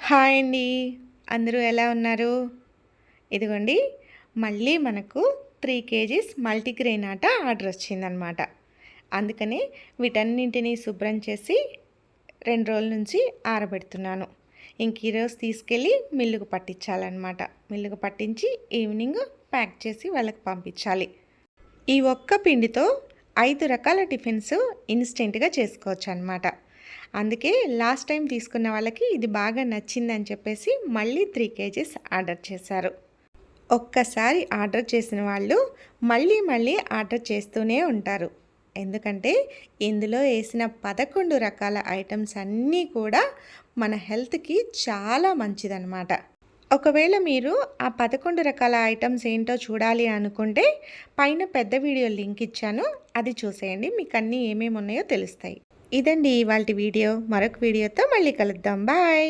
Hi అండి. అందరూ ఎలా ఉన్నారు? ఇదిగోండి మళ్ళీ మనకు 3 కేజీస్ మల్టీగ్రెయిన్ ఆటా ఆర్డర్ వచ్చిందనమాట. అందుకని వీటన్నింటిని శుభ్రం చేసి 2 రోజుల నుంచి ఆరబెడుతున్నాను. ఇంక ఈరోజు తీసుకెళ్ళి మిల్లుకు పట్టించాలన్నమాట. మిల్లుకు పట్టించి ఈవినింగ్ ప్యాక్ చేసి వాళ్ళకి పంపించాలి. ఈ ఒక్క పిండితో 5 రకాల టిఫిన్స్ ఇన్స్టెంట్‌గా చేసుకోవచ్చు అన్నమాట. అందుకే లాస్ట్ టైం తీసుకున్న వాళ్ళకి ఇది బాగా నచ్చిందని చెప్పేసి మళ్ళీ 3 కేజీస్ ఆర్డర్ చేశారు. ఒక్కసారి ఆర్డర్ చేసిన వాళ్ళు మళ్ళీ మళ్ళీ ఆర్డర్ చేస్తూనే ఉంటారు. ఎందుకంటే ఇందులో వేసిన 11 రకాల ఐటమ్స్ అన్నీ కూడా మన హెల్త్కి చాలా మంచిదన్నమాట. ఒకవేళ మీరు ఆ 11 రకాల ఐటమ్స్ ఏంటో చూడాలి అనుకుంటే పైన పెద్ద వీడియో లింక్ ఇచ్చాను, అది చూసేయండి. మీకు అన్నీ ఏమేమి ఉన్నాయో తెలుస్తాయి. ఇదండి ఇవాల్టి వీడియో. మరొక వీడియోతో మళ్ళీ కలుద్దాం. బాయ్.